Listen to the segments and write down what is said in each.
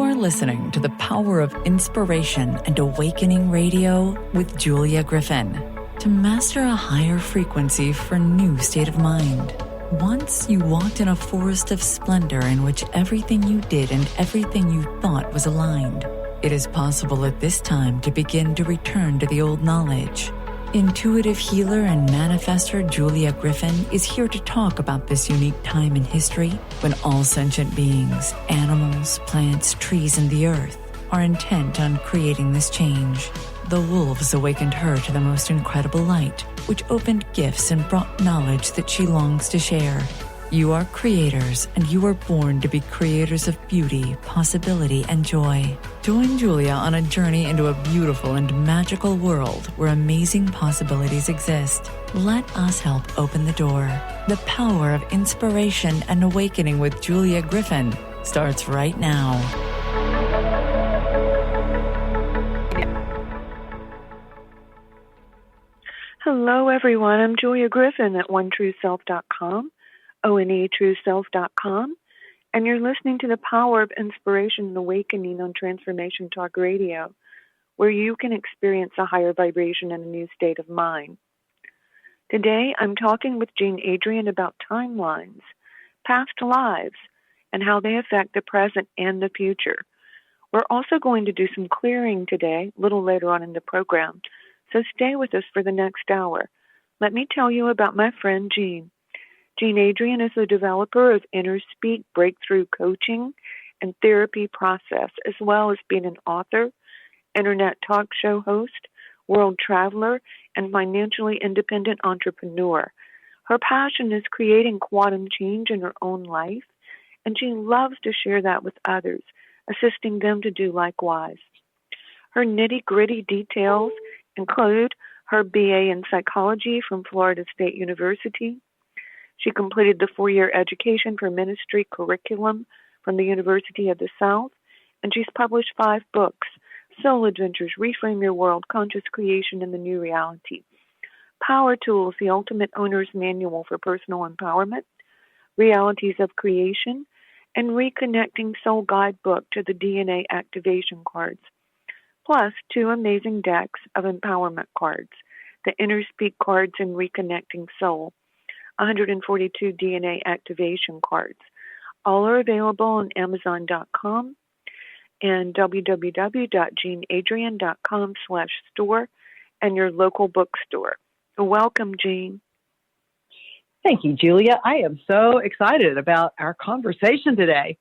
are listening to the Power of Inspiration and Awakening Radio with Julia Griffin. To master a higher frequency for a new state of mind. Once you walked in a forest of splendor in which everything you did and everything you thought was aligned. It is possible at this time to begin to return to the old knowledge. Intuitive healer and manifester Julia Griffin is here to talk about this unique time in history when all sentient beings, animals, plants, trees, and the earth are intent on creating this change. The wolves awakened her to the most incredible light, which opened gifts and brought knowledge that she longs to share. You are creators, and you are born to be creators of beauty, possibility, and joy. Join Julia on a journey into a beautiful and magical world where amazing possibilities exist. Let us help open the door. The Power of Inspiration and Awakening with Julia Griffin starts right now. Hello, everyone. I'm Julia Griffin at OneTrueSelf.com, ONETrueSelf.com, and you're listening to the Power of Inspiration and Awakening on Transformation Talk Radio, where you can experience a higher vibration and a new state of mind. Today, I'm talking with Jean Adrienne about timelines, past lives, and how they affect the present and the future. We're also going to do some clearing today, a little later on in the program, so stay with us for the next hour. Let me tell you about my friend Jean. Jean Adrienne is the developer of Inner Speak Breakthrough Coaching and Therapy Process, as well as being an author, internet talk show host, world traveler, and financially independent entrepreneur. Her passion is creating quantum change in her own life, and Jean loves to share that with others, assisting them to do likewise. Her nitty-gritty details include her BA in psychology from Florida State University. She completed the 4-year education for ministry curriculum from the University of the South, and she's published 5 books: Soul Adventures, Reframe Your World, Conscious Creation, and the New Reality, Power Tools, the Ultimate Owner's Manual for Personal Empowerment, Realities of Creation, and Reconnecting Soul Guidebook to the DNA Activation Cards, plus 2 amazing decks of empowerment cards, the Inner Speak cards and Reconnecting Soul, 142 DNA activation cards. All are available on Amazon.com and www.jeanadrienne.com/store and your local bookstore. Welcome, Jean. Thank you, Julia. I am so excited about our conversation today.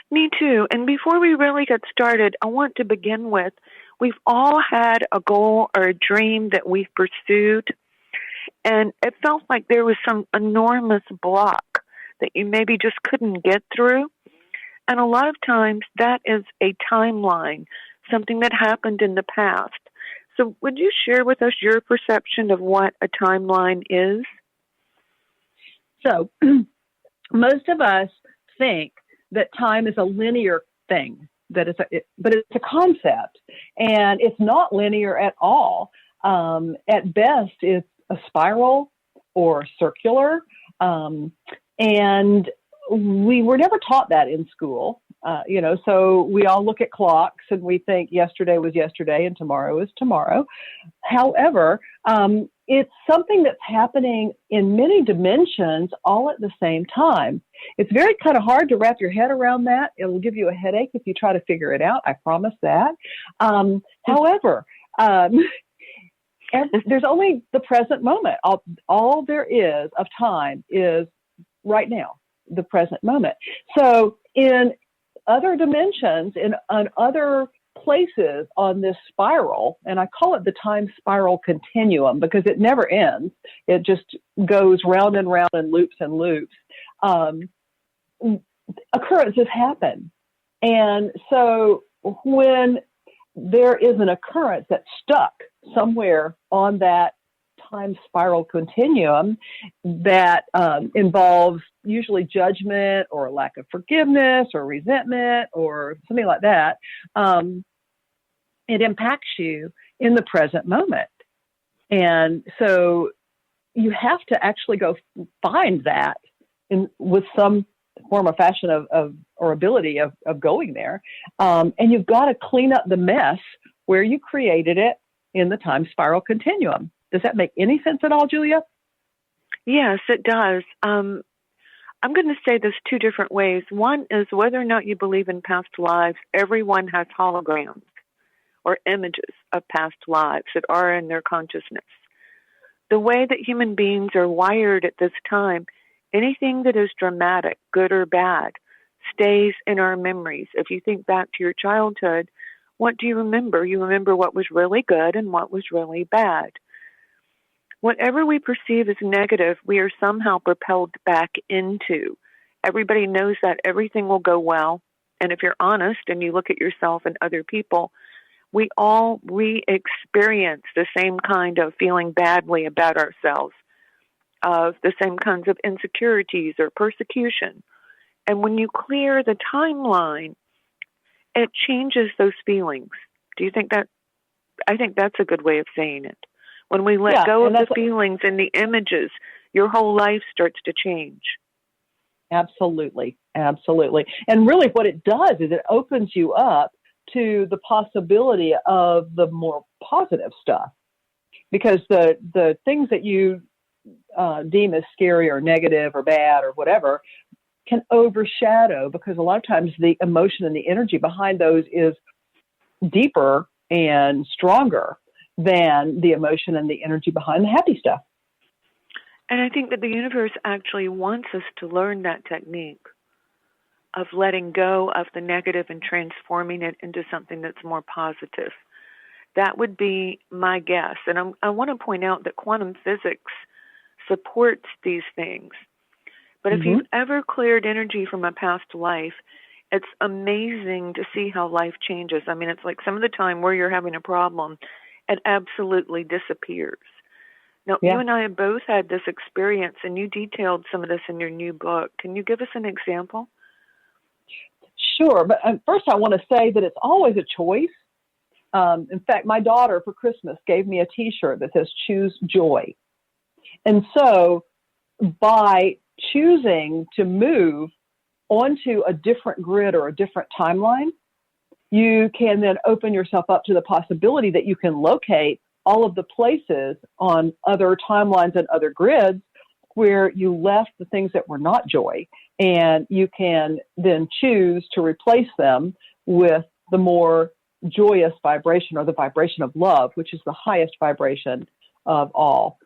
Me too. And before we really get started, I want to begin with, we've all had a goal or a dream that we've pursued, and it felt like there was some enormous block that you maybe just couldn't get through. And a lot of times that is a timeline, something that happened in the past. So would you share with us your perception of what a timeline is? So most of us think that time is a linear thing, but it's a concept, and it's not linear at all. At best, it's a spiral or circular, and we were never taught that in school. So we all look at clocks and we think yesterday was yesterday and tomorrow is tomorrow. However, it's something that's happening in many dimensions all at the same time. It's very kind of hard to wrap your head around that. It'll give you a headache if you try to figure it out. I promise that. However, there's only the present moment. All there is of time is right now, the present moment. So in other dimensions, in other places on this spiral, and I call it the time spiral continuum because it never ends. It just goes round and round and loops and loops. Occurrences happen. And so when there is an occurrence that's stuck somewhere on that time spiral continuum that involves usually judgment or lack of forgiveness or resentment or something like that, it impacts you in the present moment. And so you have to actually go find that with some form or fashion of or ability of going there. And you've got to clean up the mess where you created it in the time spiral continuum. Does that make any sense at all, Julia? Yes, it does. I'm going to say this two different ways. One is whether or not you believe in past lives, everyone has holograms or images of past lives that are in their consciousness. The way that human beings are wired at this time, anything that is dramatic, good or bad, stays in our memories. If you think back to your childhood, what do you remember? You remember what was really good and what was really bad. Whatever we perceive as negative, we are somehow propelled back into. Everybody knows that everything will go well. And if you're honest and you look at yourself and other people, we all re-experience the same kind of feeling badly about ourselves, of the same kinds of insecurities or persecution. And when you clear the timeline, it changes those feelings. Do you think that? I think that's a good way of saying it. When we let go of the feelings and the images, your whole life starts to change. Absolutely. Absolutely. And really what it does is it opens you up to the possibility of the more positive stuff. Because the things that you deem as scary or negative or bad or whatever can overshadow, because a lot of times the emotion and the energy behind those is deeper and stronger than the emotion and the energy behind the happy stuff. And I think that the universe actually wants us to learn that technique of letting go of the negative and transforming it into something that's more positive. That would be my guess. And I want to point out that quantum physics supports these things. But if you've ever cleared energy from a past life, it's amazing to see how life changes. I mean, it's like some of the time where you're having a problem, it absolutely disappears. Now, you and I have both had this experience, and you detailed some of this in your new book. Can you give us an example? Sure, but first I want to say that it's always a choice. In fact, my daughter for Christmas gave me a T-shirt that says "Choose Joy." And so by choosing to move onto a different grid or a different timeline, you can then open yourself up to the possibility that you can locate all of the places on other timelines and other grids where you left the things that were not joy. And you can then choose to replace them with the more joyous vibration, or the vibration of love, which is the highest vibration of all.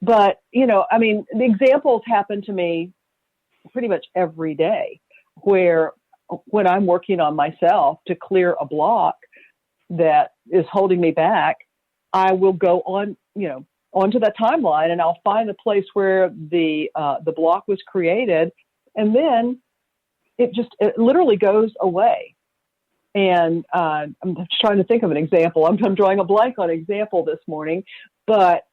But, I mean, the examples happen to me pretty much every day, where when I'm working on myself to clear a block that is holding me back, I will go on, onto that timeline, and I'll find the place where the block was created, and then it literally goes away. And I'm just trying to think of an example. I'm drawing a blank on an example this morning, but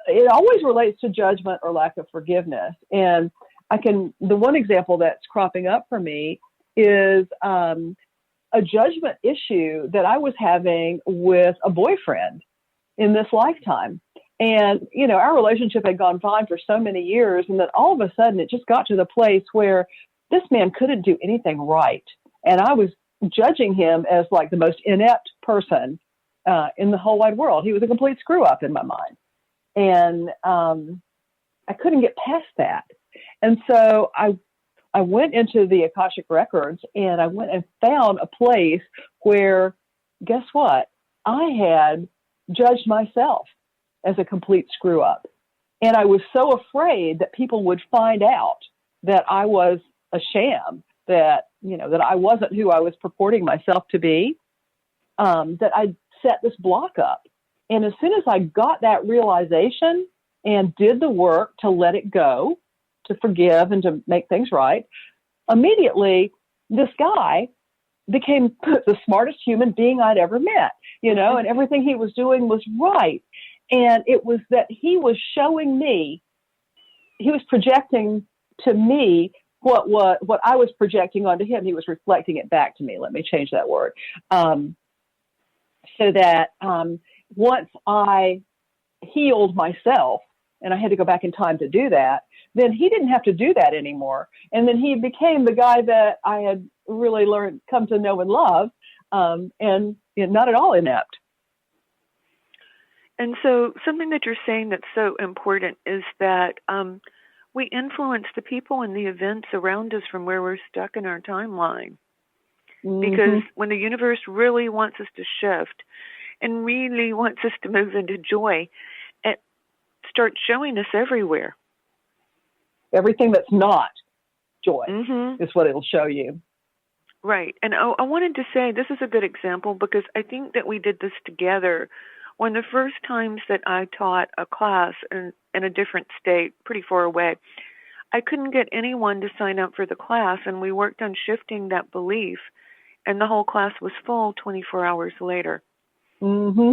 it always relates to judgment or lack of forgiveness. And the one example that's cropping up for me is a judgment issue that I was having with a boyfriend in this lifetime. And, our relationship had gone fine for so many years, and then all of a sudden it just got to the place where this man couldn't do anything right. And I was judging him as like the most inept person in the whole wide world. He was a complete screw up in my mind. And I couldn't get past that. And so I went into the Akashic Records, and I went and found a place where, guess what? I had judged myself as a complete screw up. And I was so afraid that people would find out that I was a sham, that I wasn't who I was purporting myself to be, that I set this block up. And as soon as I got that realization and did the work to let it go, to forgive and to make things right, immediately this guy became the smartest human being I'd ever met, and everything he was doing was right. And it was that he was showing me, he was projecting to me what I was projecting onto him. He was reflecting it back to me. Let me change that word. So that once I healed myself, and I had to go back in time to do that, then he didn't have to do that anymore. And then he became the guy that I had really come to know and love, and not at all inept. And so something that you're saying that's so important is that we influence the people and the events around us from where we're stuck in our timeline. Mm-hmm. Because when the universe really wants us to shift and really wants us to move into joy, it starts showing us everywhere. Everything that's not joy is what it'll show you. Right. And I wanted to say this is a good example because I think that we did this together. One of the first times that I taught a class in a different state, pretty far away, I couldn't get anyone to sign up for the class, and we worked on shifting that belief, and the whole class was full 24 hours later. Mm-hmm.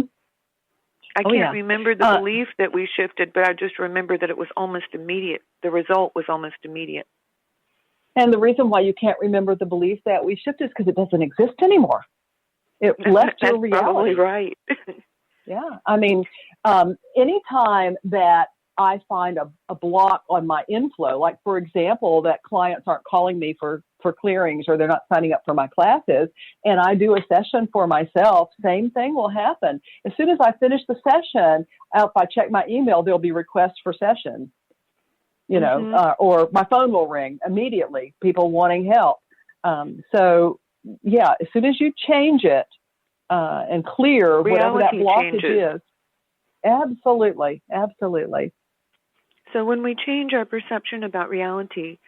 I can't remember the belief that we shifted, but I just remember that it was almost immediate. The result was almost immediate. And the reason why you can't remember the belief that we shifted is because it doesn't exist anymore. It left your reality. That's probably right. Yeah. I mean, anytime that I find a block on my inflow, like, for example, that clients aren't calling me for clearings or they're not signing up for my classes, and I do a session for myself, same thing will happen. As soon as I finish the session, if I check my email, there'll be requests for sessions, or my phone will ring immediately, people wanting help. So, yeah, as soon as you change it, and clear whatever that blockage is. Absolutely. So when we change our perception about reality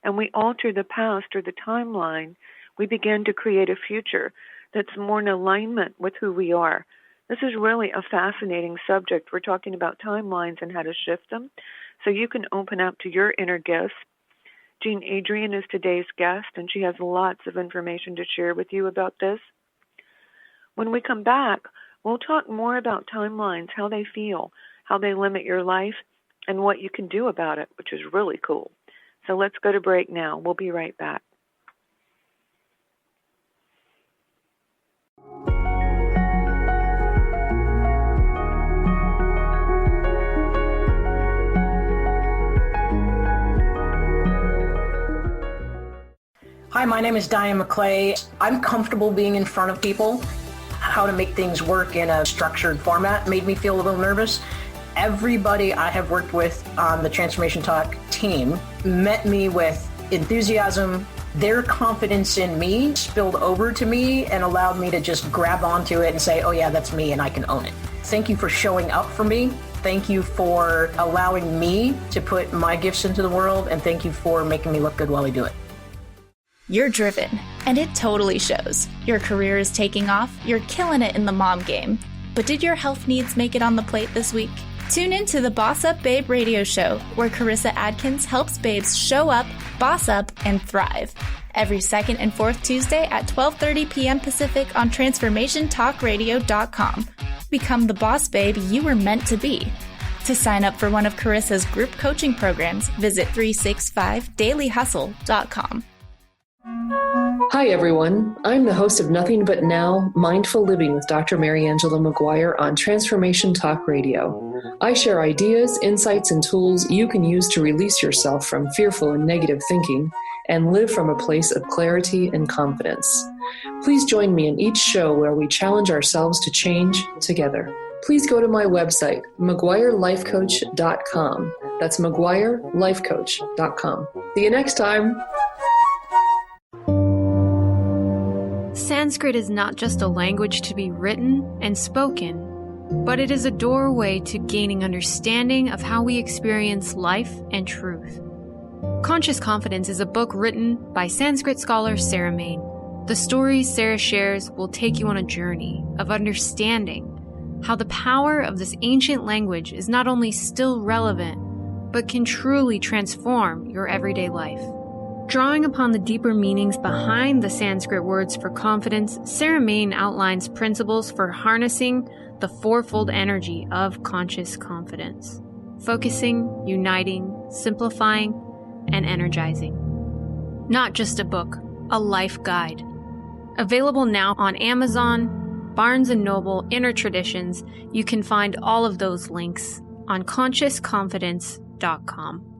and we alter the past or the timeline, we begin to create a future that's more in alignment with who we are. This is really a fascinating subject. We're talking about timelines and how to shift them, so you can open up to your inner gifts. Jean Adrienne is today's guest, and she has lots of information to share with you about this. When we come back, we'll talk more about timelines, how they feel, how they limit your life, and what you can do about it, which is really cool. So let's go to break now. We'll be right back. Hi, my name is Diane McClay. I'm comfortable being in front of people. How to make things work in a structured format made me feel a little nervous. Everybody I have worked with on the Transformation Talk team met me with enthusiasm. Their confidence in me spilled over to me and allowed me to just grab onto it and say, oh yeah, that's me and I can own it. Thank you for showing up for me. Thank you for allowing me to put my gifts into the world, and thank you for making me look good while I do it. You're driven, and it totally shows. Your career is taking off, you're killing it in the mom game. But did your health needs make it on the plate this week? Tune in to the Boss Up Babe radio show, where Carissa Adkins helps babes show up, boss up, and thrive. Every second and fourth Tuesday at 12:30 p.m. Pacific on TransformationTalkRadio.com. Become the boss babe you were meant to be. To sign up for one of Carissa's group coaching programs, visit 365dailyhustle.com. Hi, everyone. I'm the host of Nothing But Now, Mindful Living with Dr. Mary Angela McGuire on Transformation Talk Radio. I share ideas, insights, and tools you can use to release yourself from fearful and negative thinking and live from a place of clarity and confidence. Please join me in each show where we challenge ourselves to change together. Please go to my website, McGuireLifeCoach.com. That's McGuireLifeCoach.com. See you next time. Sanskrit is not just a language to be written and spoken, but it is a doorway to gaining understanding of how we experience life and truth. Conscious Confidence is a book written by Sanskrit scholar Sarah Main. The stories Sarah shares will take you on a journey of understanding how the power of this ancient language is not only still relevant, but can truly transform your everyday life. Drawing upon the deeper meanings behind the Sanskrit words for confidence, Sarah Main outlines principles for harnessing the fourfold energy of conscious confidence: focusing, uniting, simplifying, and energizing. Not just a book, a life guide. Available now on Amazon, Barnes & Noble, Inner Traditions. You can find all of those links on ConsciousConfidence.com.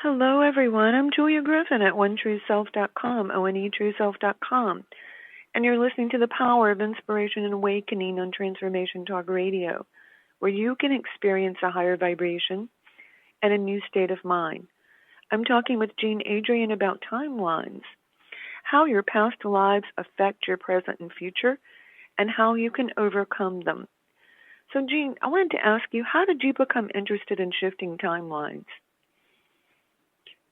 Hello, everyone. I'm Julia Griffin at OneTrueSelf.com, ONETrueSelf.com, and you're listening to The Power of Inspiration and Awakening on Transformation Talk Radio, where you can experience a higher vibration and a new state of mind. I'm talking with Jean Adrienne about timelines, how your past lives affect your present and future, and how you can overcome them. So, Jean, I wanted to ask you, how did you become interested in shifting timelines?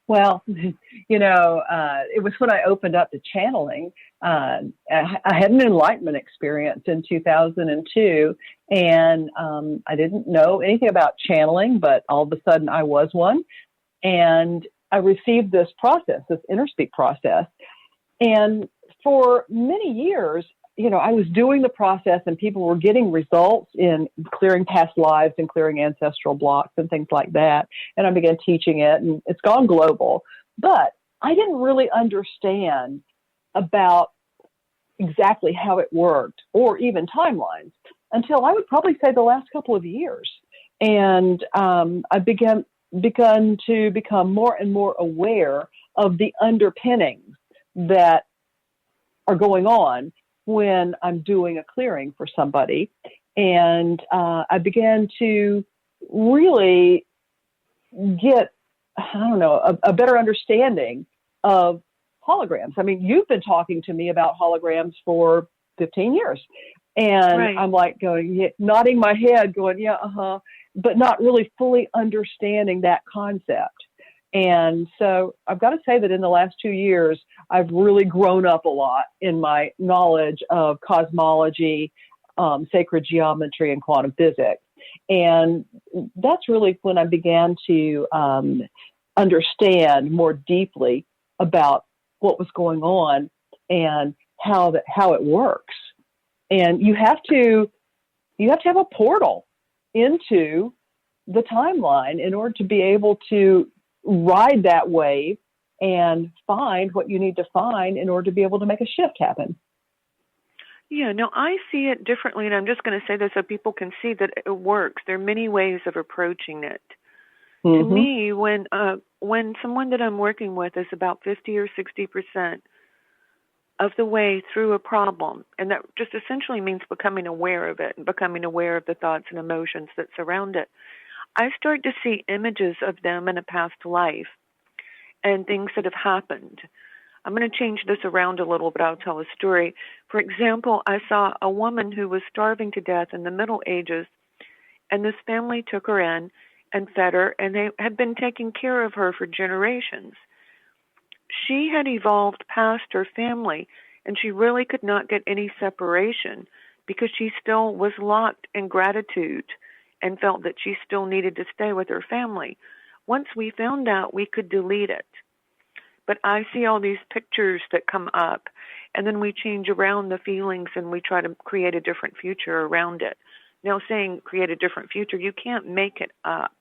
Well, it was when I opened up to channeling. I had an enlightenment experience in 2002, and I didn't know anything about channeling, but all of a sudden I was one. And I received this process, this inner speak process. And for many years, I was doing the process and people were getting results in clearing past lives and clearing ancestral blocks and things like that. And I began teaching it, and it's gone global. But I didn't really understand about exactly how it worked or even timelines until I would probably say the last couple of years. And I begun to become more and more aware of the underpinnings that are going on when I'm doing a clearing for somebody. And I began to really get, a better understanding of holograms. I mean, you've been talking to me about holograms for 15 years. And right. I'm like nodding my head, going, yeah, but not really fully understanding that concept. And so I've got to say that in the last 2 years, I've really grown up a lot in my knowledge of cosmology, sacred geometry, and quantum physics. And that's really when I began to understand more deeply about what was going on and how it works. And you have to have a portal into the timeline in order to be able to ride that wave and find what you need to find in order to be able to make a shift happen. Yeah, no, I see it differently, and I'm just going to say this so people can see that it works. There are many ways of approaching it. Mm-hmm. To me, when someone that I'm working with is about 50 or 60% of the way through a problem, and that just essentially means becoming aware of it and becoming aware of the thoughts and emotions that surround it, I start to see images of them in a past life and things that have happened. I'm going to change this around a little, but I'll tell a story. For example, I saw a woman who was starving to death in the Middle Ages, and this family took her in and fed her, and they had been taking care of her for generations. She had evolved past her family, and she really could not get any separation because she still was locked in gratitude and felt that she still needed to stay with her family. Once we found out, we could delete it. But I see all these pictures that come up, and then we change around the feelings and we try to create a different future around it. Now, saying create a different future, you can't make it up.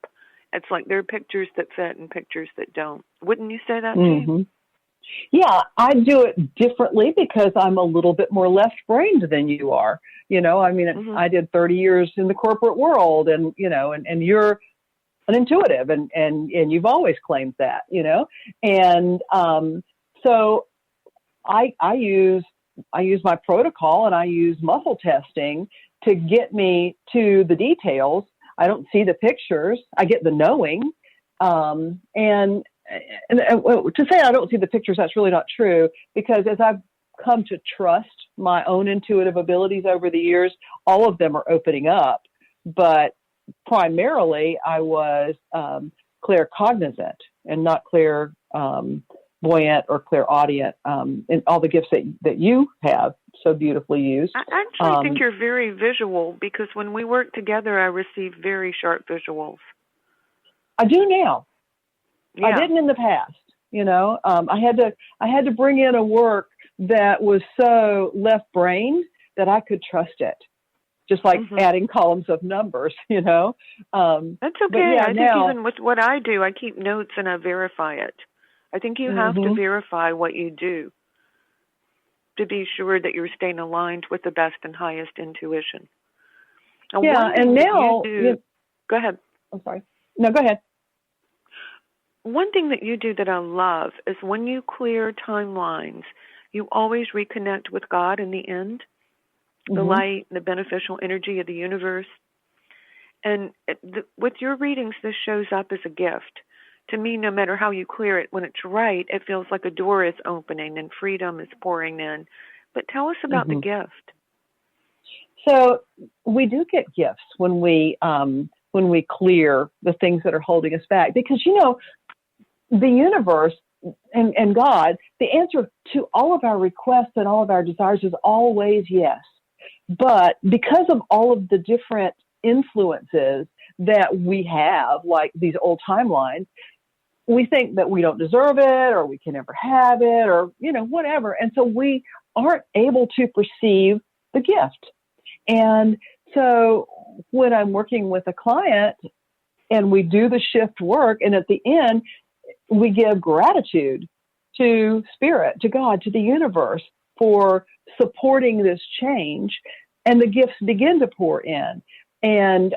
It's like there are pictures that fit and pictures that don't. Wouldn't you say that, James? Mm-hmm. Yeah, I do it differently because I'm a little bit more left-brained than you are. Mm-hmm. I did 30 years in the corporate world, and and you're an intuitive, and you've always claimed that, and so I use my protocol, and I use muscle testing to get me to the details. I don't see the pictures; I get the knowing, and to say I don't see the pictures, that's really not true, because as I've come to trust my own intuitive abilities over the years, all of them are opening up. But primarily, I was claircognizant and not clairvoyant or clairaudient, in all the gifts that you have so beautifully used. I actually think you're very visual, because when we work together, I receive very sharp visuals. I do now. Yeah. I didn't in the past. I had to bring in a work that was so left-brained that I could trust it, just like adding columns of numbers. That's okay. I think even with what I do, I keep notes and I verify it. I think you have to verify what you do to be sure that you're staying aligned with the best and highest intuition. And now, go ahead. I'm sorry. No, go ahead. one thing that you do that I love is when you clear timelines, you always reconnect with God in the end, the light, the beneficial energy of the universe. And with your readings, this shows up as a gift. To me, no matter how you clear it, when it's right, it feels like a door is opening and freedom is pouring in. But tell us about the gift. So we do get gifts when we clear the things that are holding us back, because, you know, the universe and God, the answer to all of our requests and all of our desires is always yes. But because of all of the different influences that we have, like these old timelines, we think that we don't deserve it, or we can never have it, or, you know, whatever. And so we aren't able to perceive the gift. And so when I'm working with a client and we do the shift work, and at the end, we give gratitude to Spirit, to God, to the universe for supporting this change, and the gifts begin to pour in. And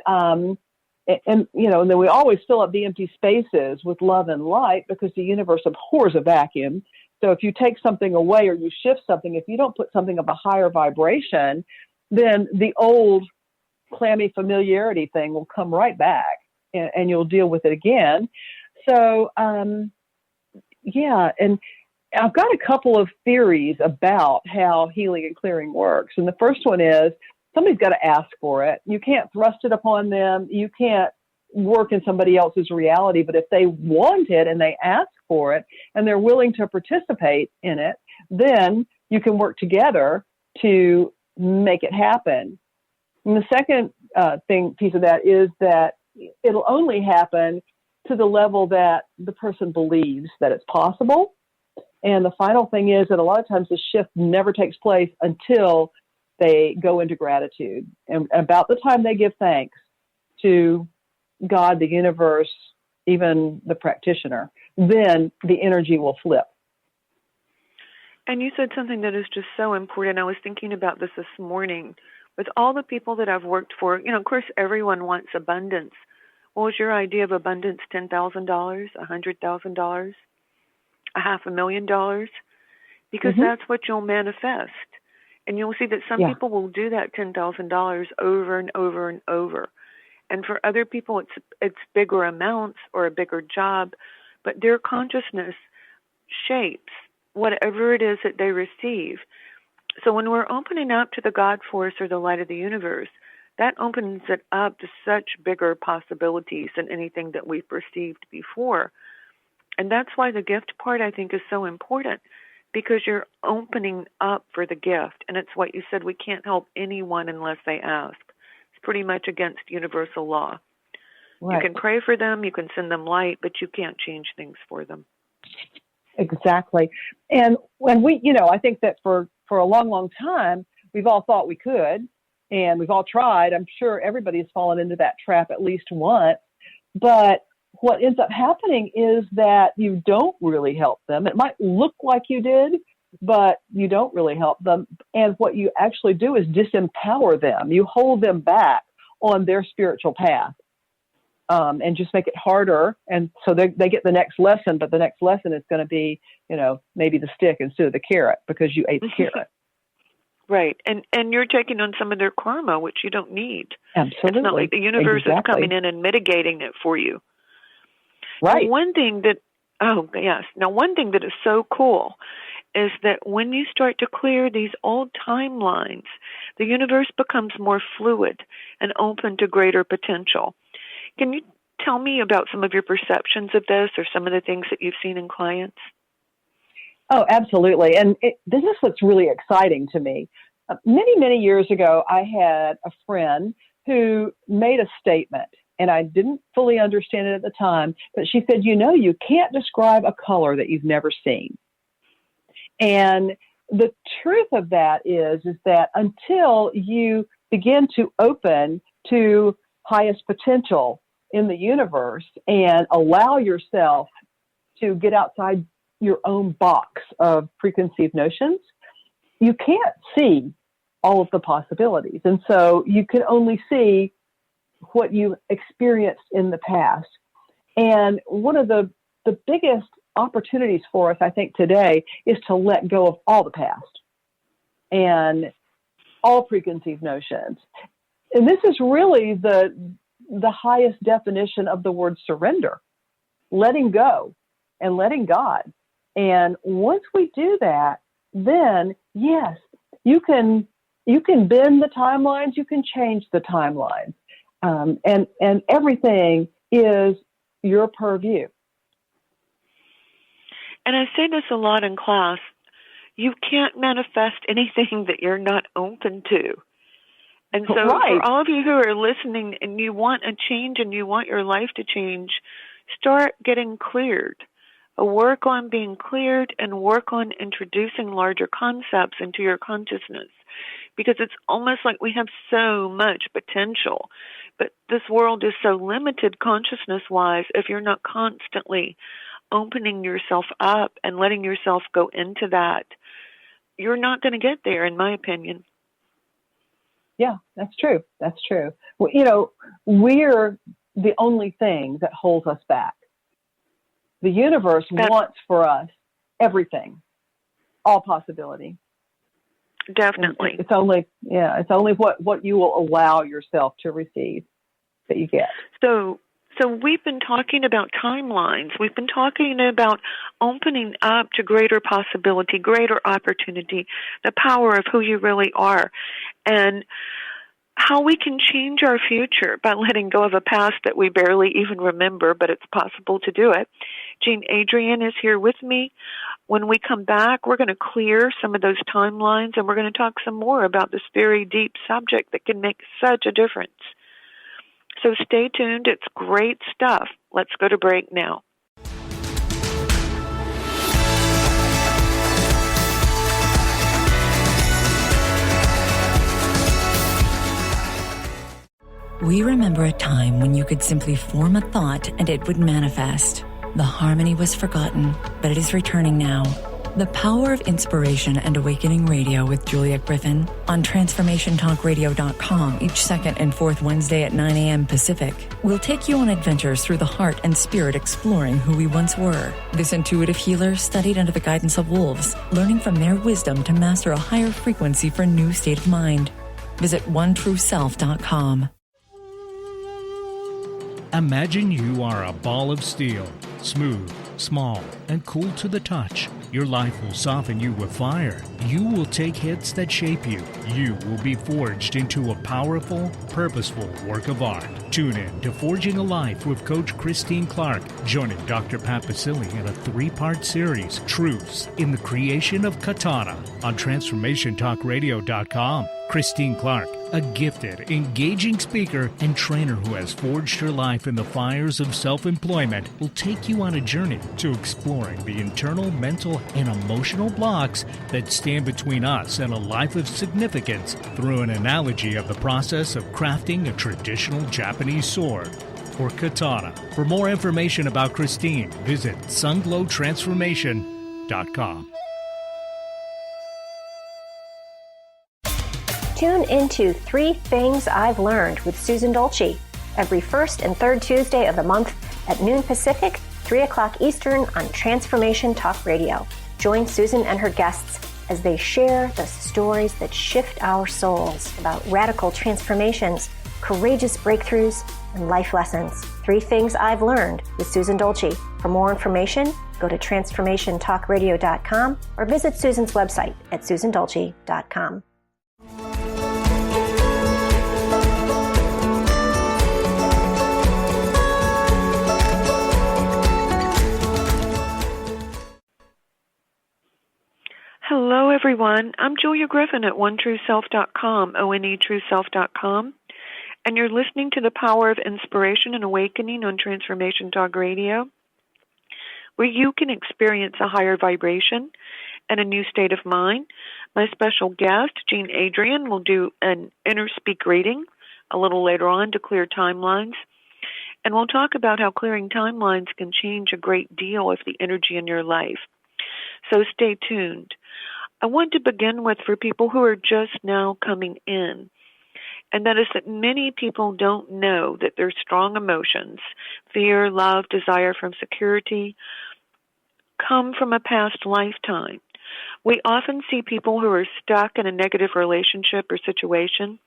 you know, and then we always fill up the empty spaces with love and light, because the universe abhors a vacuum. So if you take something away or you shift something, if you don't put something of a higher vibration, then the old clammy familiarity thing will come right back, and you'll deal with it again. So, yeah, and I've got a couple of theories about how healing and clearing works. And the first one is, somebody's got to ask for it. You can't thrust it upon them. You can't work in somebody else's reality. But if they want it and they ask for it and they're willing to participate in it, then you can work together to make it happen. And the second piece of that is that it'll only happen to the level that the person believes that it's possible. And the final thing is that a lot of times the shift never takes place until they go into gratitude. And about the time they give thanks to God, the universe, even the practitioner, then the energy will flip. And you said something that is just so important. I was thinking about this morning. With all the people that I've worked for, you know, of course, everyone wants abundance. What was your idea of abundance? $10,000, $100,000, $500,000? Because that's what you'll manifest. And you'll see that some people will do that $10,000 over and over and over. And for other people, it's bigger amounts or a bigger job, but their consciousness shapes whatever it is that they receive. So when we're opening up to the God force or the light of the universe, that opens it up to such bigger possibilities than anything that we've perceived before. And that's why the gift part, I think, is so important, because you're opening up for the gift. And it's what you said, we can't help anyone unless they ask. It's pretty much against universal law. Right. You can pray for them, you can send them light, but you can't change things for them. Exactly. And when we, you know, I think that for a long, long time, we've all thought we could, and we've all tried. I'm sure everybody's fallen into that trap at least once. But what ends up happening is that you don't really help them. It might look like you did, but you don't really help them. And what you actually do is disempower them. You hold them back on their spiritual path, and just make it harder. And so they get the next lesson, but the next lesson is going to be, you know, maybe the stick instead of the carrot, because you ate the carrot. Right. And you're taking on some of their karma, which you don't need. Absolutely. It's not like the universe is coming in and mitigating it for you. Right. Now, one thing that is so cool is that when you start to clear these old timelines, the universe becomes more fluid and open to greater potential. Can you tell me about some of your perceptions of this, or some of the things that you've seen in clients? Oh, absolutely. And this is what's really exciting to me. Many, many years ago, I had a friend who made a statement, and I didn't fully understand it at the time, but she said, you know, you can't describe a color that you've never seen. And the truth of that is that until you begin to open to highest potential in the universe and allow yourself to get outside your own box of preconceived notions, you can't see all of the possibilities. And so you can only see what you experienced in the past. And one of the the biggest opportunities for us, I think, today is to let go of all the past and all preconceived notions. And this is really the highest definition of the word surrender, letting go and letting God. And once we do that, then yes, you can bend the timelines, you can change the timelines, and everything is your purview. And I say this a lot in class. You can't manifest anything that you're not open to. And so Right. for all of you who are listening and you want a change and you want your life to change, start getting cleared. Work on being cleared and work on introducing larger concepts into your consciousness, because it's almost like we have so much potential, but this world is so limited consciousness-wise. If you're not constantly opening yourself up and letting yourself go into that, you're not going to get there, in my opinion. Yeah, that's true. That's true. Well, we're the only thing that holds us back. The universe wants for us everything, all possibility. Definitely. It's only what you will allow yourself to receive that you get. So we've been talking about timelines. We've been talking about opening up to greater possibility, greater opportunity, the power of who you really are, and how we can change our future by letting go of a past that we barely even remember, but it's possible to do it. Jean Adrienne is here with me. When we come back, we're going to clear some of those timelines, and we're going to talk some more about this very deep subject that can make such a difference. So stay tuned. It's great stuff. Let's go to break now. We remember a time when you could simply form a thought and it would manifest. The harmony was forgotten, but it is returning now. The Power of Inspiration and Awakening Radio with Julia Griffin on TransformationTalkRadio.com each second and fourth Wednesday at 9 a.m. Pacific. We'll take you on adventures through the heart and spirit, exploring who we once were. This intuitive healer studied under the guidance of wolves, learning from their wisdom to master a higher frequency for a new state of mind. Visit OneTrueSelf.com. Imagine you are a ball of steel, smooth, small, and cool to the touch. Your life will soften you with fire. You will take hits that shape you. You will be forged into a powerful, purposeful work of art. Tune in to Forging a Life with Coach Christine Clark, joining Dr. Pat Basile in a 3-part series, Truths in the Creation of Katana, on TransformationTalkRadio.com. Christine Clark, a gifted, engaging speaker and trainer who has forged her life in the fires of self-employment, will take you on a journey to exploring the internal, mental, and emotional blocks that stand between us and a life of significance through an analogy of the process of crafting a traditional Japanese sword, or katana. For more information about Christine, visit sunglowtransformation.com. Tune into 3 Things I've Learned with Susan Dolce every first and third Tuesday of the month at noon Pacific, 3 o'clock Eastern on Transformation Talk Radio. Join Susan and her guests as they share the stories that shift our souls about radical transformations, courageous breakthroughs, and life lessons. 3 Things I've Learned with Susan Dolce. For more information, go to TransformationTalkRadio.com or visit Susan's website at susandolce.com. Hello, everyone. I'm Julia Griffin at OneTrueSelf.com, ONETrueSelf.com, and you're listening to the Power of Inspiration and Awakening on Transformation Talk Radio, where you can experience a higher vibration and a new state of mind. My special guest, Jean Adrienne, will do an inner speak reading a little later on to clear timelines, and we'll talk about how clearing timelines can change a great deal of the energy in your life. So stay tuned. I want to begin with, for people who are just now coming in, And that is that many people don't know that their strong emotions, fear, love, desire from security, come from a past lifetime. We often see people who are stuck in a negative relationship or situation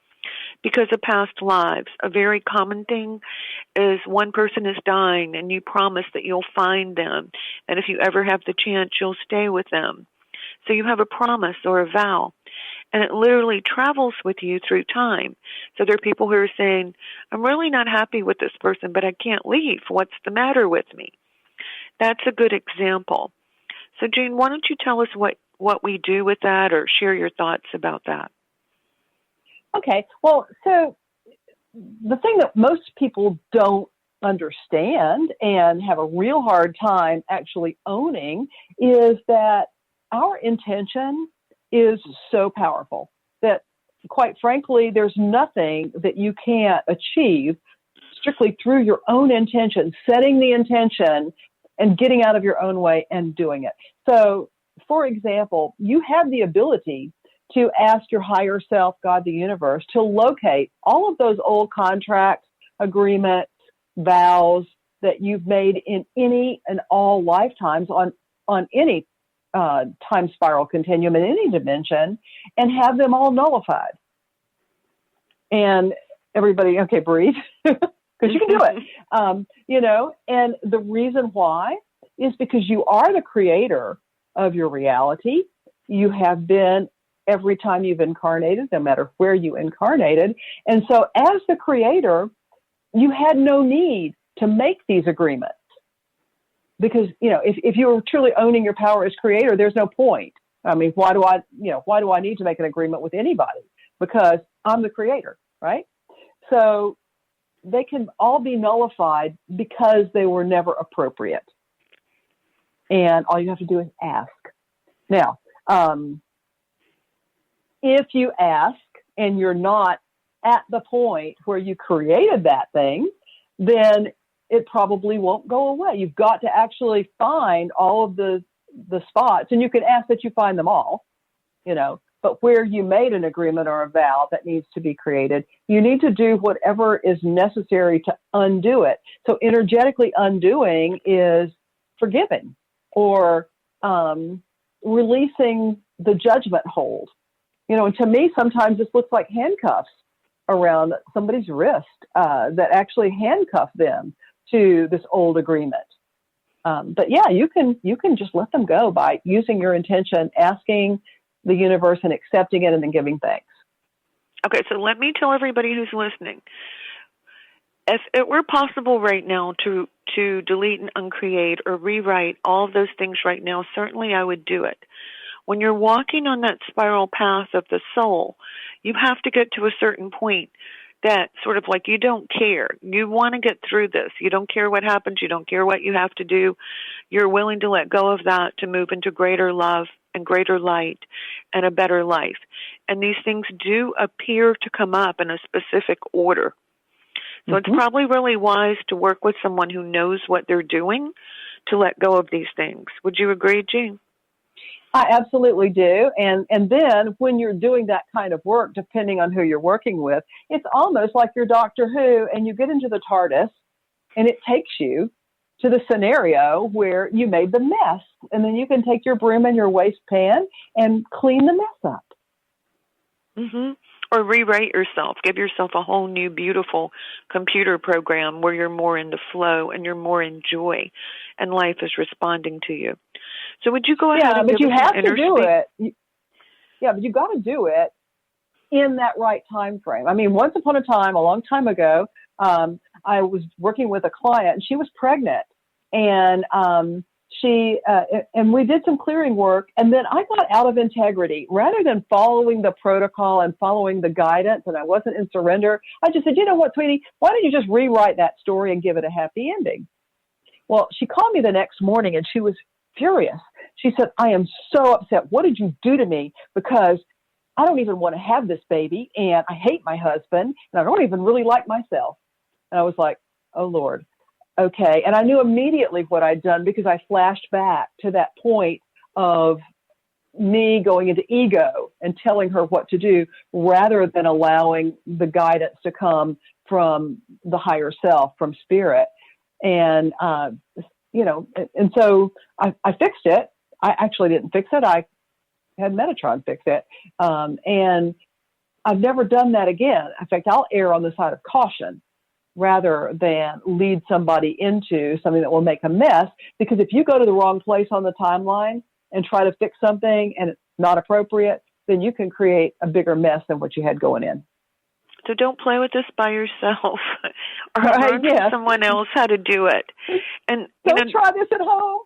because of past lives. A very common thing is one person is dying and you promise that you'll find them, and if you ever have the chance, you'll stay with them. So you have a promise or a vow, and it literally travels with you through time. So there are people who are saying, I'm really not happy with this person, but I can't leave. What's the matter with me? That's a good example. So Jean, why don't you tell us what we do with that, or share your thoughts about that? Okay. Well, so the thing that most people don't understand and have a real hard time actually owning is that our intention is so powerful that, quite frankly, there's nothing that you can't achieve strictly through your own intention, setting the intention and getting out of your own way and doing it. So, for example, you have the ability to ask your higher self, God, the universe, to locate all of those old contracts, agreements, vows that you've made in any and all lifetimes on any time spiral continuum in any dimension, and have them all nullified. And everybody, okay, breathe, because you can do it. And the reason why is because you are the creator of your reality. You have been every time you've incarnated, no matter where you incarnated. And so as the creator, you had no need to make these agreements. Because, if you were truly owning your power as creator, there's no point. I mean, why do I need to make an agreement with anybody? Because I'm the creator, right? So they can all be nullified because they were never appropriate. And all you have to do is ask. Now, if you ask and you're not at the point where you created that thing, then it probably won't go away. You've got to actually find all of the spots, and you can ask that you find them all, but where you made an agreement or a vow that needs to be created, you need to do whatever is necessary to undo it. So energetically undoing is forgiving or releasing the judgment hold. And to me, sometimes this looks like handcuffs around somebody's wrist that actually handcuff them to this old agreement. But yeah, you can just let them go by using your intention, asking the universe and accepting it, and then giving thanks. Okay, so let me tell everybody who's listening. If it were possible right now to delete and uncreate or rewrite all of those things right now, certainly I would do it. When you're walking on that spiral path of the soul, you have to get to a certain point that sort of like you don't care. You want to get through this. You don't care what happens. You don't care what you have to do. You're willing to let go of that to move into greater love and greater light and a better life. And these things do appear to come up in a specific order. So It's probably really wise to work with someone who knows what they're doing to let go of these things. Would you agree, Jean? I absolutely do. And then when you're doing that kind of work, depending on who you're working with, it's almost like you're Doctor Who and you get into the TARDIS and it takes you to the scenario where you made the mess. And then you can take your broom and your wastepan and clean the mess up. Mm-hmm. Or rewrite yourself. Give yourself a whole new, beautiful computer program where you're more in the flow and you're more in joy and life is responding to you. So would you go ahead and but you have to do it. But you got to do it in that right time frame. I mean, once upon a time, a long time ago, I was working with a client and she was pregnant, and and we did some clearing work, and then I got out of integrity. Rather than following the protocol and following the guidance, and I wasn't in surrender, I just said, you know what, sweetie, why don't you just rewrite that story and give it a happy ending? Well, she called me the next morning and she was furious. She said, I am so upset. What did you do to me? Because I don't even want to have this baby, and I hate my husband, and I don't even really like myself. And I was like, oh, Lord. Okay. And I knew immediately what I'd done because I flashed back to that point of me going into ego and telling her what to do rather than allowing the guidance to come from the higher self, from spirit. And, and so I fixed it. I actually didn't fix it. I had Metatron fix it. And I've never done that again. In fact, I'll err on the side of caution rather than lead somebody into something that will make a mess. Because if you go to the wrong place on the timeline and try to fix something and it's not appropriate, then you can create a bigger mess than what you had going in. So don't play with this by yourself, or learn from someone else how to do it. And don't try this at home.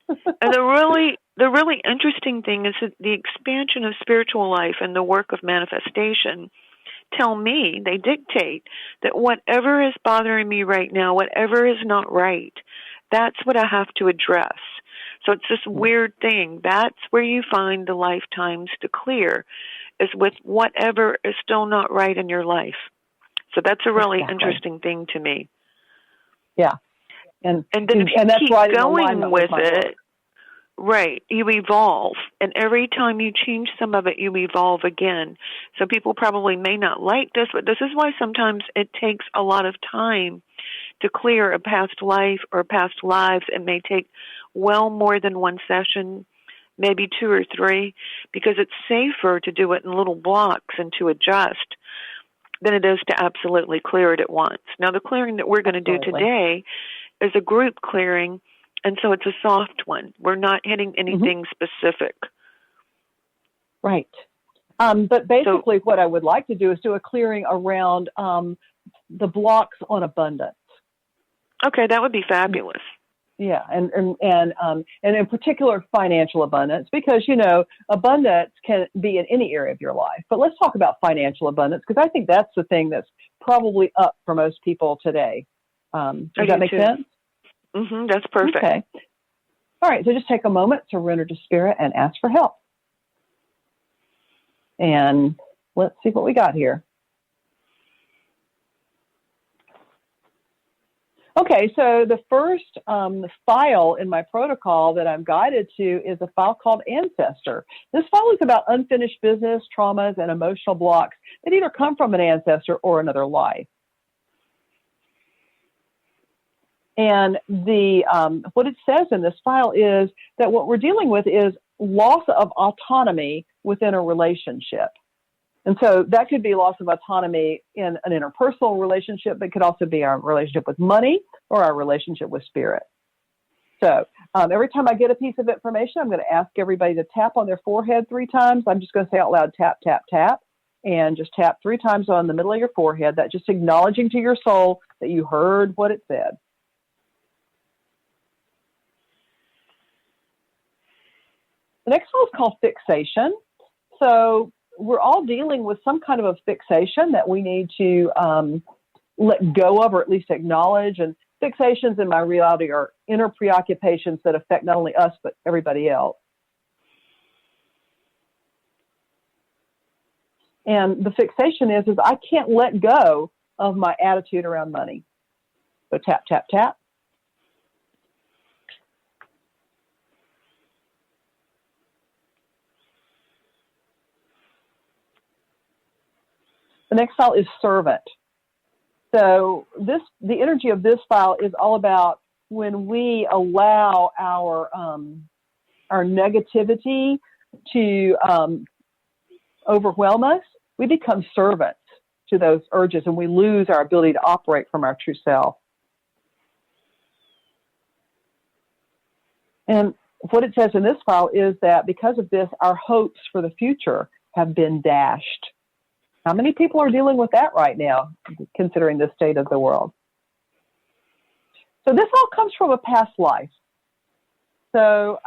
And the really interesting thing is that the expansion of spiritual life and the work of manifestation they dictate that whatever is bothering me right now, whatever is not right, that's what I have to address. So it's this weird thing. That's where you find the lifetimes to clear, is with whatever is still not right in your life. So that's a really interesting thing to me. Yeah. And then if you keep going with it, right, you evolve. And every time you change some of it, you evolve again. So people probably may not like this, but this is why sometimes it takes a lot of time to clear a past life or past lives. It may take well more than one session, maybe 2 or 3, because it's safer to do it in little blocks and to adjust than it is to absolutely clear it at once. Now, the clearing that we're going to do today is a group clearing, and so it's a soft one. We're not hitting anything specific. Right. But basically what I would like to do is do a clearing around the blocks on abundance. Okay, that would be fabulous. Yeah, and in particular financial abundance, because, abundance can be in any area of your life. But let's talk about financial abundance, because I think that's the thing that's probably up for most people today. Does that make sense? Mm-hmm, that's perfect. Okay. All right, so just take a moment, surrender to spirit, and ask for help. And let's see what we got here. Okay, so the first file in my protocol that I'm guided to is a file called Ancestor. This file is about unfinished business, traumas, and emotional blocks that either come from an ancestor or another life. And what it says in this file is that what we're dealing with is loss of autonomy within a relationship. And so that could be loss of autonomy in an interpersonal relationship, but it could also be our relationship with money or our relationship with spirit. So every time I get a piece of information, I'm going to ask everybody to tap on their forehead 3 times. I'm just going to say out loud, tap, tap, tap, and just tap 3 times on the middle of your forehead. That's just acknowledging to your soul that you heard what it said. The next one is called fixation. So we're all dealing with some kind of a fixation that we need to let go of, or at least acknowledge. And fixations in my reality are inner preoccupations that affect not only us, but everybody else. And the fixation is I can't let go of my attitude around money. So tap, tap, tap. The next file is servant. So the energy of this file is all about when we allow our negativity to overwhelm us, we become servants to those urges, and we lose our ability to operate from our true self. And what it says in this file is that because of this, our hopes for the future have been dashed. How many people are dealing with that right now, considering the state of the world? So this all comes from a past life. So,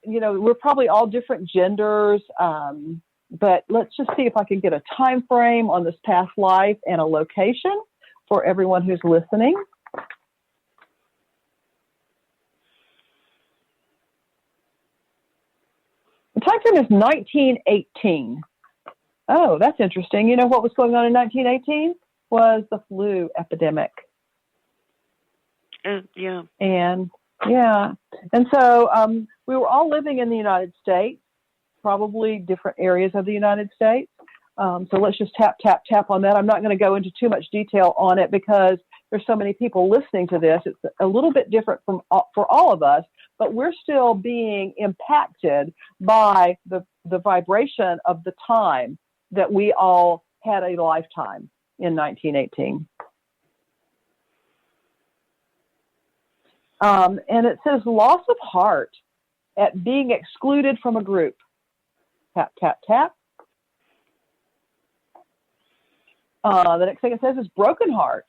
we're probably all different genders, but let's just see if I can get a time frame on this past life and a location for everyone who's listening. The time frame is 1918. Oh, that's interesting. You know what was going on in 1918? Was the flu epidemic. Yeah. And Yeah. And so we were all living in the United States, probably different areas of the United States. So let's just tap, tap, tap on that. I'm not going to go into too much detail on it because there's so many people listening to this. It's a little bit different for all of us, but we're still being impacted by the vibration of the time that we all had a lifetime in 1918. And it says loss of heart at being excluded from a group. Tap, tap, tap. The next thing it says is broken heart.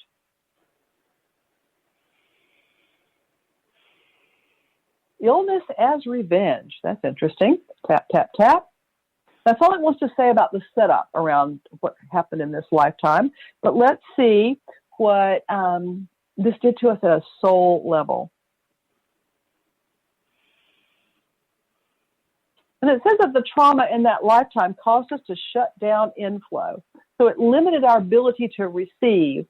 Illness as revenge. That's interesting. Tap, tap, tap. That's all it wants to say about the setup around what happened in this lifetime. But let's see what this did to us at a soul level. And it says that the trauma in that lifetime caused us to shut down inflow. So it limited our ability to receive.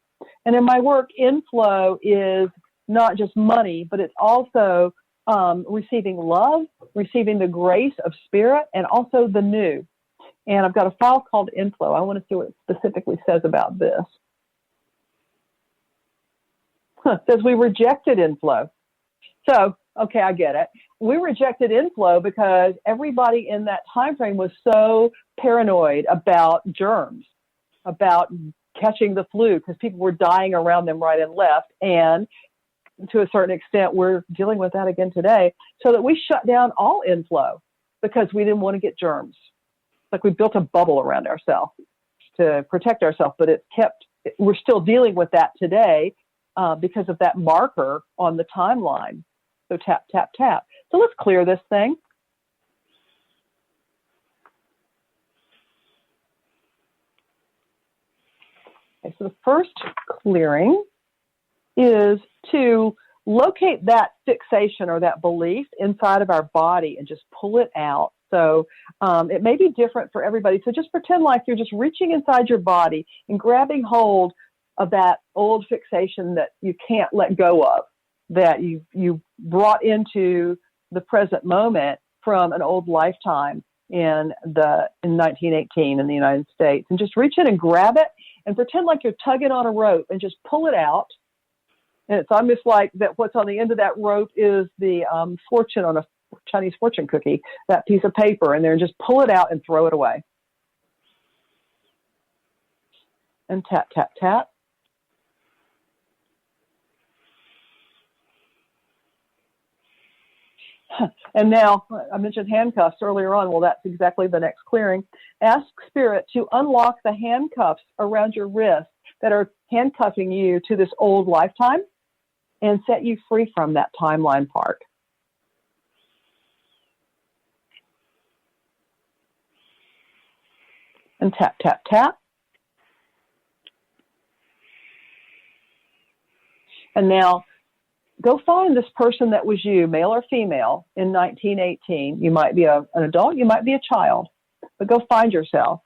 And in my work, inflow is not just money, but it's also receiving love, receiving the grace of spirit, and also the new. And I've got a file called Inflow. I want to see what it specifically says about this. It says we rejected inflow. So, okay, I get it. We rejected inflow because everybody in that time frame was so paranoid about germs, about catching the flu, because people were dying around them right and left. And to a certain extent, we're dealing with that again today, so that we shut down all inflow because we didn't want to get germs. It's like we built a bubble around ourselves to protect ourselves, but we're still dealing with that today because of that marker on the timeline. So tap, tap, tap. So let's clear this thing. Okay, so the first clearing is to locate that fixation or that belief inside of our body and just pull it out. So it may be different for everybody. So just pretend like you're just reaching inside your body and grabbing hold of that old fixation that you can't let go of, that you brought into the present moment from an old lifetime in 1918 in the United States. And just reach in and grab it and pretend like you're tugging on a rope and just pull it out. And it's almost like that what's on the end of that rope is the fortune on a Chinese fortune cookie, that piece of paper, and then just pull it out and throw it away. And tap, tap, tap. And now, I mentioned handcuffs earlier on. Well, that's exactly the next clearing. Ask Spirit to unlock the handcuffs around your wrists that are handcuffing you to this old lifetime and set you free from that timeline part. And tap, tap, tap. And now, go find this person that was you, male or female, in 1918. You might be an adult, you might be a child, but go find yourself.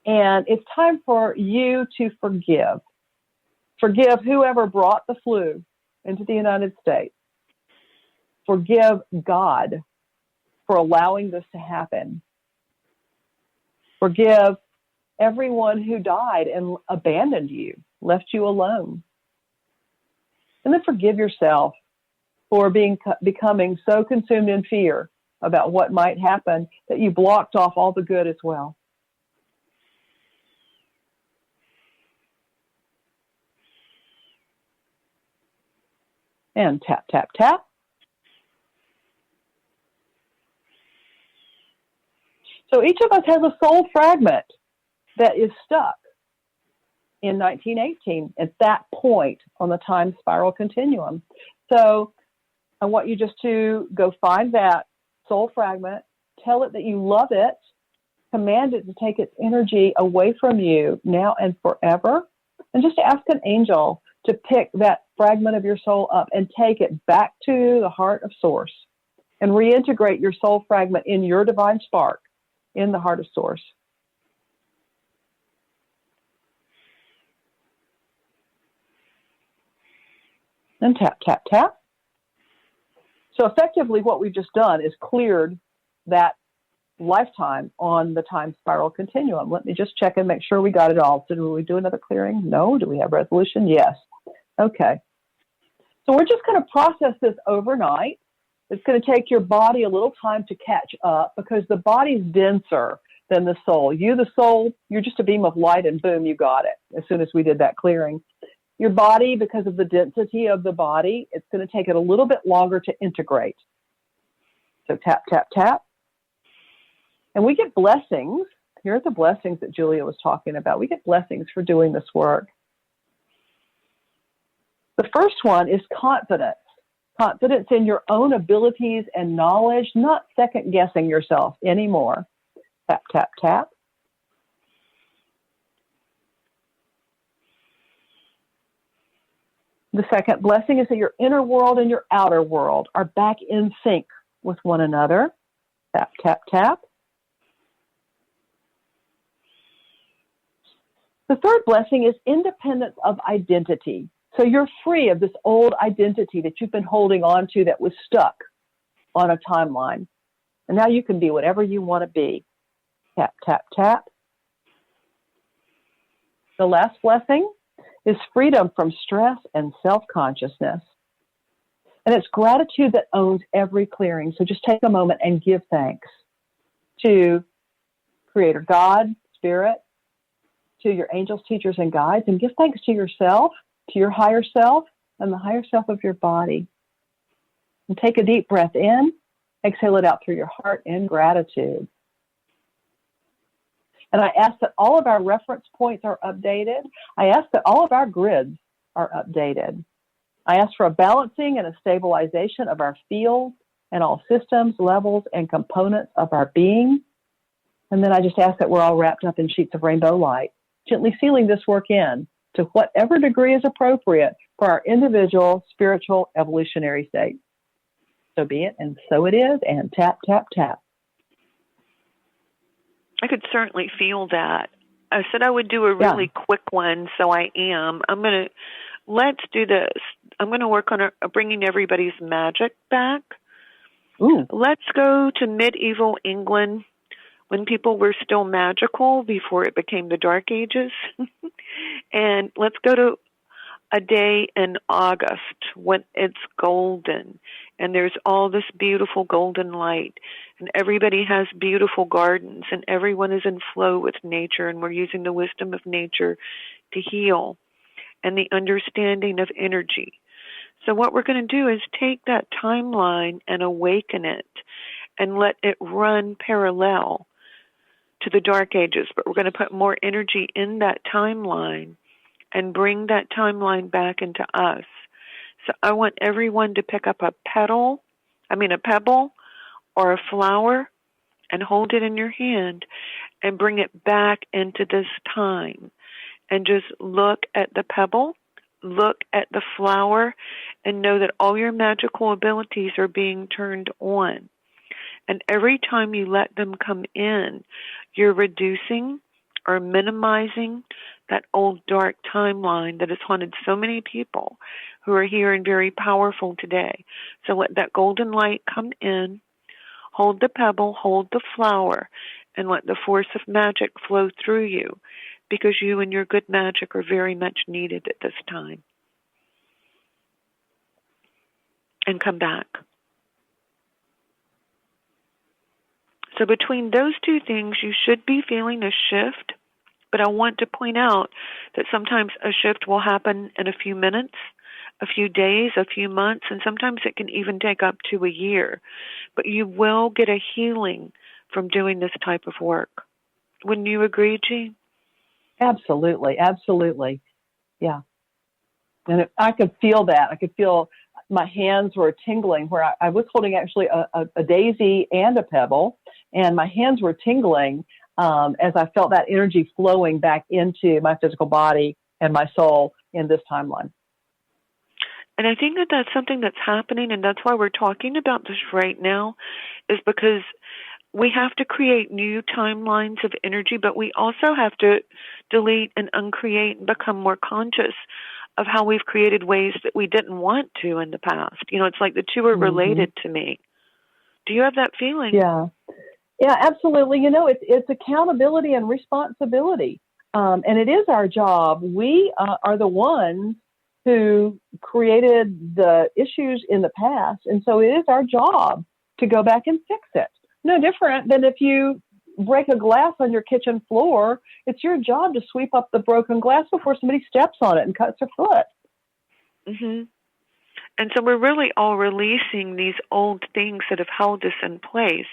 And it's time for you to forgive. Forgive whoever brought the flu into the United States. Forgive God for allowing this to happen. Forgive everyone who died and abandoned you, left you alone. And then forgive yourself for becoming so consumed in fear about what might happen that you blocked off all the good as well. And tap, tap, tap. So each of us has a soul fragment that is stuck in 1918 at that point on the time spiral continuum. So I want you just to go find that soul fragment, tell it that you love it, command it to take its energy away from you now and forever, and just ask an angel to pick that fragment of your soul up and take it back to the heart of Source and reintegrate your soul fragment in your divine spark in the heart of Source. And tap, tap, tap. So effectively what we've just done is cleared that lifetime on the time spiral continuum. Let me just check and make sure we got it all. So do we do another clearing? No. Do we have resolution? Yes. Okay. So we're just going to process this overnight. It's going to take your body a little time to catch up because the body's denser than the soul. You, the soul, you're just a beam of light and boom, you got it as soon as we did that clearing. Your body, because of the density of the body, it's going to take it a little bit longer to integrate. So tap, tap, tap. And we get blessings. Here are the blessings that Julia was talking about. We get blessings for doing this work. The first one is confidence. Confidence in your own abilities and knowledge, not second guessing yourself anymore. Tap, tap, tap. The second blessing is that your inner world and your outer world are back in sync with one another. Tap, tap, tap. The third blessing is independence of identity. So you're free of this old identity that you've been holding on to that was stuck on a timeline. And now you can be whatever you want to be. Tap, tap, tap. The last blessing is freedom from stress and self-consciousness. And it's gratitude that owns every clearing. So just take a moment and give thanks to Creator God, Spirit, to your angels, teachers, and guides, and give thanks to yourself, to your higher self, and the higher self of your body. And take a deep breath in, exhale it out through your heart in gratitude. And I ask that all of our reference points are updated. I ask that all of our grids are updated. I ask for a balancing and a stabilization of our fields and all systems, levels, and components of our being. And then I just ask that we're all wrapped up in sheets of rainbow light, gently sealing this work in to whatever degree is appropriate for our individual spiritual evolutionary state. So be it, and so it is, and tap, tap, tap. I could certainly feel that. I said I would do a really quick one, so I am. Let's do this. I'm going to work on bringing everybody's magic back. Ooh. Let's go to medieval England when people were still magical before it became the Dark Ages. And let's go to a day in August when it's golden and there's all this beautiful golden light and everybody has beautiful gardens and everyone is in flow with nature and we're using the wisdom of nature to heal and the understanding of energy. So what we're going to do is take that timeline and awaken it and let it run parallel to the Dark Ages, but we're going to put more energy in that timeline and bring that timeline back into us. So I want everyone to pick up a pebble or a flower and hold it in your hand and bring it back into this time. And just look at the pebble, look at the flower, and know that all your magical abilities are being turned on. And every time you let them come in, you're reducing or minimizing that old dark timeline that has haunted so many people who are here and very powerful today. So let that golden light come in, hold the pebble, hold the flower, and let the force of magic flow through you, because you and your good magic are very much needed at this time. And come back. So between those two things, you should be feeling a shift. But I want to point out that sometimes a shift will happen in a few minutes, a few days, a few months, and sometimes it can even take up to a year. But you will get a healing from doing this type of work. Wouldn't you agree, Jean? Absolutely, absolutely. Yeah. And I could feel that. I could feel my hands were tingling where I was holding actually a daisy and a pebble, and my hands were tingling as I felt that energy flowing back into my physical body and my soul in this timeline. And I think that that's something that's happening, and that's why we're talking about this right now, is because we have to create new timelines of energy, but we also have to delete and uncreate and become more conscious of how we've created ways that we didn't want to in the past. It's like the two are related to me. Do you have that feeling? Yeah, absolutely. It's accountability and responsibility. And it is our job. We are the ones who created the issues in the past. And so it is our job to go back and fix it. No different than if you break a glass on your kitchen floor, it's your job to sweep up the broken glass before somebody steps on it and cuts their foot. Mm-hmm. And so we're really all releasing these old things that have held us in place.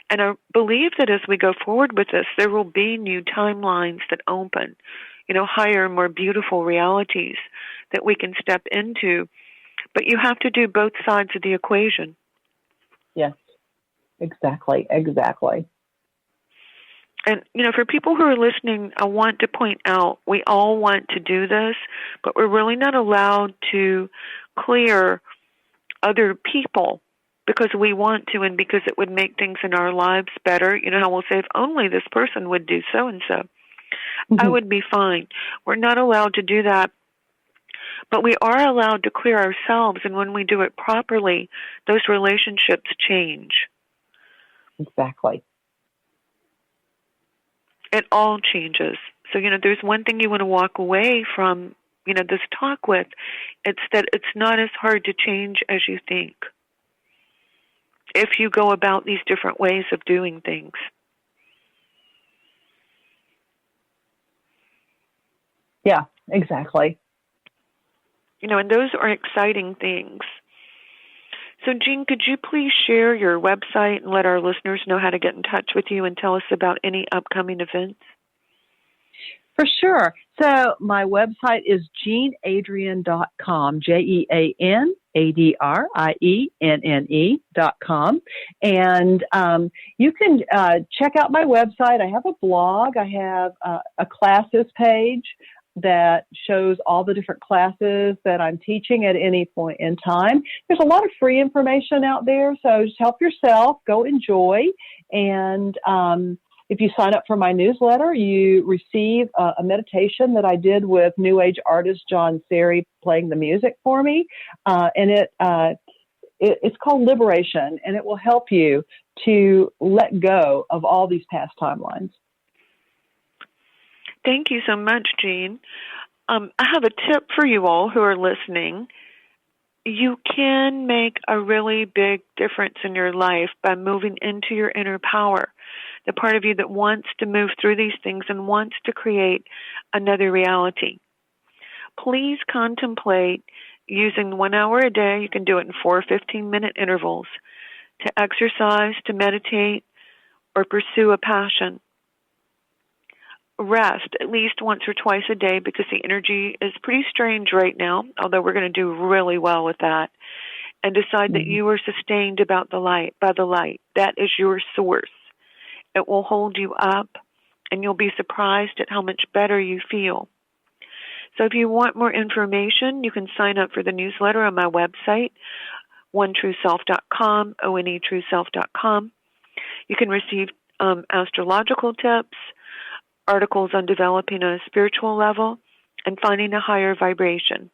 And I believe that as we go forward with this, there will be new timelines that open, higher, more beautiful realities that we can step into. But you have to do both sides of the equation. Yes, exactly. And, for people who are listening, I want to point out, we all want to do this, but we're really not allowed to clear other people because we want to and because it would make things in our lives better. How we'll say, if only this person would do so-and-so, I would be fine. We're not allowed to do that, but we are allowed to clear ourselves, and when we do it properly, those relationships change. Exactly. It all changes. So, there's one thing you want to walk away from, this talk with. It's that it's not as hard to change as you think if you go about these different ways of doing things. Yeah, exactly. And those are exciting things. So, Jean, could you please share your website and let our listeners know how to get in touch with you and tell us about any upcoming events? For sure. So my website is jeanadrienne.com, JeanAdrienne.com. And you can check out my website. I have a blog. I have a classes page that shows all the different classes that I'm teaching at any point in time. There's a lot of free information out there, so just help yourself, go enjoy. And if you sign up for my newsletter, you receive a meditation that I did with New Age artist John Seri playing the music for me. And it's called Liberation, and it will help you to let go of all these past timelines. Thank you so much, Jean. I have a tip for you all who are listening. You can make a really big difference in your life by moving into your inner power, the part of you that wants to move through these things and wants to create another reality. Please contemplate using 1 hour a day. You can do it in 4 15-minute intervals to exercise, to meditate, or pursue a passion. Rest at least once or twice a day because the energy is pretty strange right now, although we're going to do really well with that. And decide that you are sustained by the light. That is your source. It will hold you up, and you'll be surprised at how much better you feel. So if you want more information, you can sign up for the newsletter on my website, onetrueself.com, onetrueself.com. You can receive astrological tips, articles on developing on a spiritual level, and finding a higher vibration.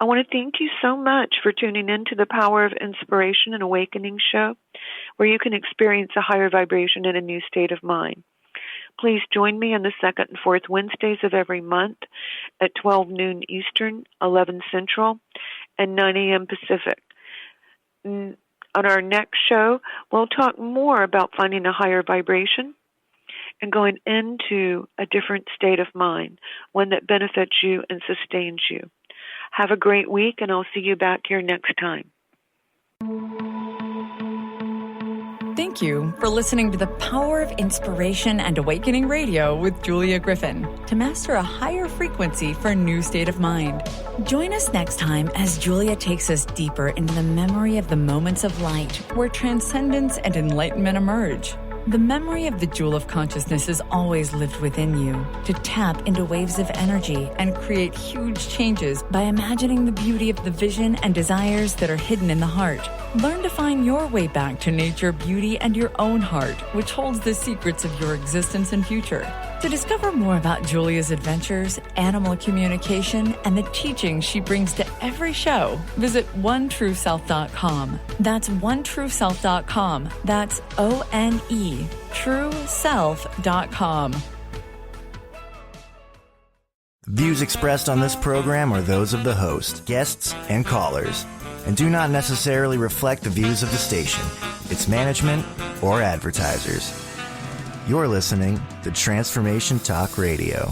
I want to thank you so much for tuning in to the Power of Inspiration and Awakening show, where you can experience a higher vibration in a new state of mind. Please join me on the second and fourth Wednesdays of every month at 12 noon Eastern, 11 Central, and 9 a.m. Pacific. On our next show, we'll talk more about finding a higher vibration and going into a different state of mind, one that benefits you and sustains you. Have a great week, and I'll see you back here next time. Thank you for listening to the Power of Inspiration and Awakening Radio with Julia Griffin to master a higher frequency for a new state of mind. Join us next time as Julia takes us deeper into the memory of the moments of light where transcendence and enlightenment emerge. The memory of the jewel of consciousness is always lived within you to tap into waves of energy and create huge changes by imagining the beauty of the vision and desires that are hidden in the heart. Learn to find your way back to nature, beauty, and your own heart, which holds the secrets of your existence and future. To discover more about Julia's adventures, animal communication, and the teachings she brings to every show, visit OneTrueSelf.com. That's OneTrueSelf.com. That's ONE, TrueSelf.com. Views expressed on this program are those of the host, guests, and callers, and do not necessarily reflect the views of the station, its management, or advertisers. You're listening to Transformation Talk Radio.